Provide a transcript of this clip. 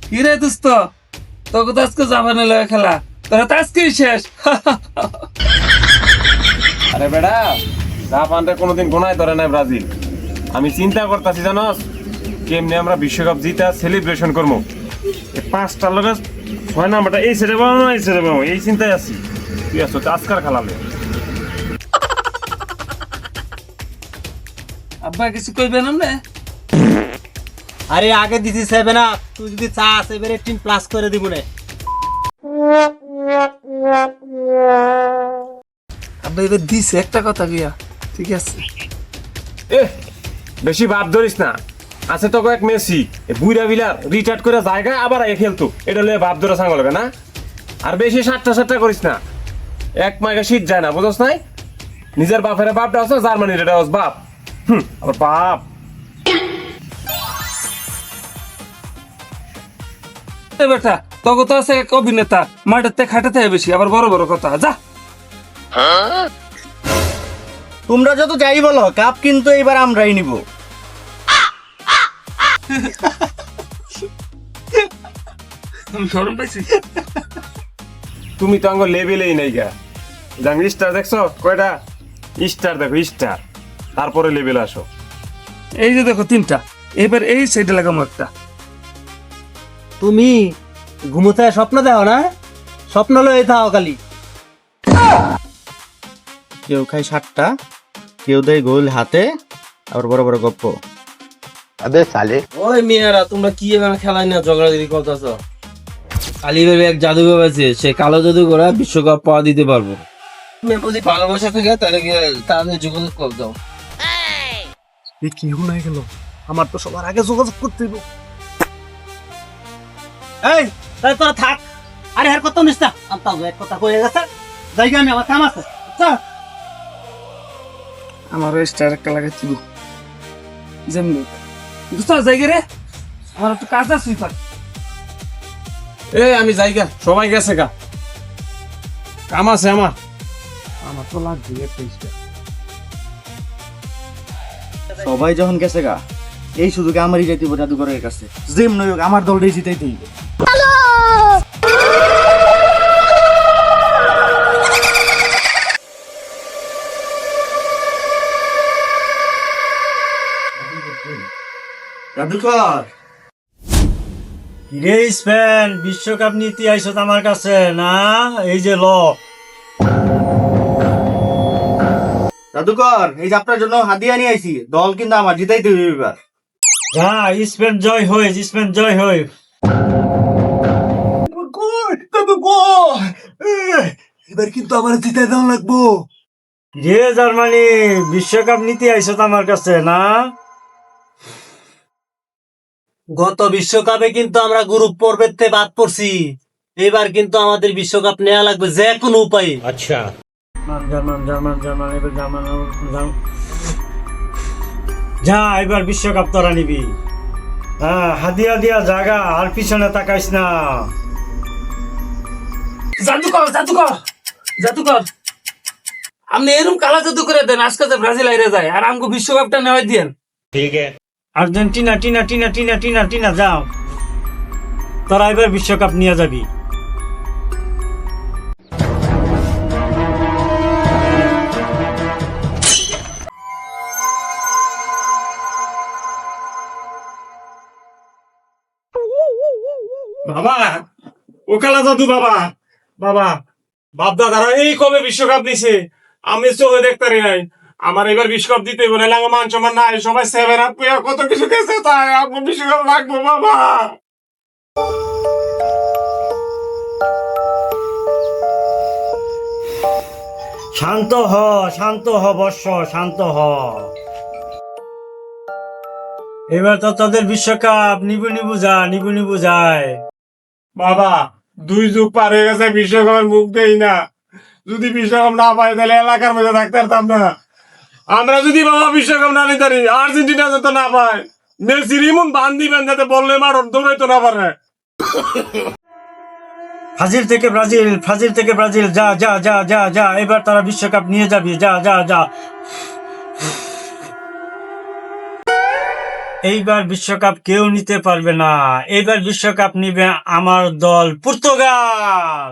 কি রে দোস্ত, তোকে তো আজকে জাপানে লয়ে খেলা, তোরা তো আজকেই শেষ। আরে বেড়া, জাপানটা কোনোদিন গোনায় ধরে নাই ব্রাজিল। আমি চিন্তা করতেছি জানোস, কেমনি আমরা বিশ্বকাপ জিতা সেলিব্রেশন করবো। এই 5টা লোক 6 নাম্বারটা এই সেটে পাবো না, এই সেটে পাবো, এই চিন্তায় আছি। তুই আছো আজকার খেলালে। আব্বা কিছু কইবেন না? আরে আগে দিছি 7 আপ, তুই যদি চাস এবারে 18+ করে দিব না। আব্বা এবার দিছে একটা কথা গিয়া, ঠিক আছে। এ বেশি ভাব ধরিস না, আছে তো কয়েক মেসি বুইরা বিলার রিটায়ার্ড করে জায়গা আবার আগে খেলতো, এটা লয়ে ভাব ধরে সাঙ্গ লাগবে না। আর বেশি সাতটা করিস না, এক মাইকে শীত যায় না, বুঝছ নাই? নিজের বাপের বাপটা আছে, জার্মানির এটা হচ্ছে বাপ। আবার বাপ এ বেটা, তোকে তো আছে এক অভিনেতা, মাঠেতে খাটাতে বেশি, আবার বড় বড় কথা। যা তোমরা যত যাই বলো, কাপ কিন্তু এবার আমরাই নিব। আমি শরম পাইছি। তুমি তো আঙ্গ লেভেলেই নাই গা। জান স্টার দেখছো কয়টা? স্টার দেখো স্টার, তারপরে লেভেল আসো। এই যে দেখো 3টা, এবার এই সাইডে লাগামো একটা। তুমি ঘুমোতে স্বপ্ন দেখো না? স্বপ্ন লয়ে থাও খালি। কেউ খায় 7টা, কেউ দেয় গোল হাতে, আবার বড় বড় গপ্প। ওই মেয়েরা, তোমরা কি এখানে খেলায় না ঝগড়াঝাড়ি করতেছ? কালী ভেবে এক জাদুঘর আছে, সে কালো জাদুঘরা বিশ্বকাপ পাওয়া দিতে পারবো। তুমি যদি ভালোবাসা থাকে তাহলে তাদের যোগাযোগ করে দাও। কি হুনাই গেল, আমার তো সবার আগে যোগাযোগ করতে হইব। এই তাই তোরা থাক, আরে আর কত নিস না, আনতাও এক কথা কয়ে গেছে, জায়গা আমি আমার কাম আছে। চল আমারও স্টার একটা লাগাচ্ছিল যেমনি, বুঝতে জায়গা রে, আমার একটু কাজ আছে। এ আমি যাইগা, সবাই গেছে গা, কাম আছে আমার। আমার তো লাগবে একটা স্টার। সবাই যখন গেছে গা, এই সুযোগে আমারই যাইতে হবে জাদুঘরের কাছে। যেমন হোক আমার দলটাই জিতাইতে হইবে। জাদুকর রে, স্পেন বিশ্বকাপ নিতে আইসো আমার কাছে না? এই যে ল জাদুকর, এই যে আপনার জন্য হাদিয়া নিয়ে আইছি। দল কিন্তু আমার, জিতাইতে হইবে এবার। হ্যাঁ, স্পেন জয় হই, স্পেন জয় হই। এবার কিন্তু আমার জিতাই দেওয়া লাগবো। রে জার্মানি, বিশ্বকাপ নিতে আইসো আমার কাছে না? গত বিশ্বকাপে কিন্তু আমরা গ্রুপ পর্বের থেকে বাদ পড়ছি, এবার কিন্তু আমাদের বিশ্বকাপ নেওয়া লাগবে যে কোনো উপায়ে। আচ্ছা, জার্মান জার্মান জার্মান এবার জার্মান যা, এবার বিশ্বকাপ তোরা নিবি। হ্যাঁ, হাদিয়া দিয়া জাগা, আর পিছনে তাকাইস না। জাদুকর জাদুকর জাদুকর, আপনি এরকম কালা জাদু করে দেন, আজকে যে ব্রাজিল আইরে যায়, আর আমাকে বিশ্বকাপটা নেওয়া দিয়েন। আর্জেন্টিনা টিনা টিনা টিনা টিনা টিনা যাও, তোরা এবার বিশ্বকাপ নিয়ে যাবি। বাবা, ও কালা জাদু বাবা, বাবা বাপ দাদারা এই কবে বিশ্বকাপ নিছে, আমি চোখে দেখতে পারি নাই। আমার এবার বিশ্বকাপ দিতে বলে লাগে, মান সম্মান নাই, সবাই 7 আপ কত কিছু গেছে, তাই আমার বিশ্বকাপ লাগবো বাবা। শান্ত হ, শান্ত হ বর্ষ, শান্ত হ। এবার তো তোদের বিশ্বকাপ নিবু নিবু যা, নিবু নিবু যায়। বাবা 2 যুগ পার হয়ে গেছে, বিশ্বকাপের মুখ দেই না। যদি বিশ্বকাপ না পাই তাহলে এলাকার মধ্যে থাকতে পারতাম না। আমরা যদি বাবা বিশ্বকাপ না নিতে পারি, আর্জেন্টিনা যাতে না পায়, মেসির এমন বান দিবেন যাতে বললে মারণ দৌড়াইতে না পারে। ফাজিল থেকে ব্রাজিল, ফাজিল থেকে ব্রাজিল, যা যা যা যা যা, এবার তারা বিশ্বকাপ নিয়ে যাবি, যা যা যা। এইবার বিশ্বকাপ কেউ নিতে পারবে না। এইবার বিশ্বকাপ নিবে আমার দল পর্তুগাল।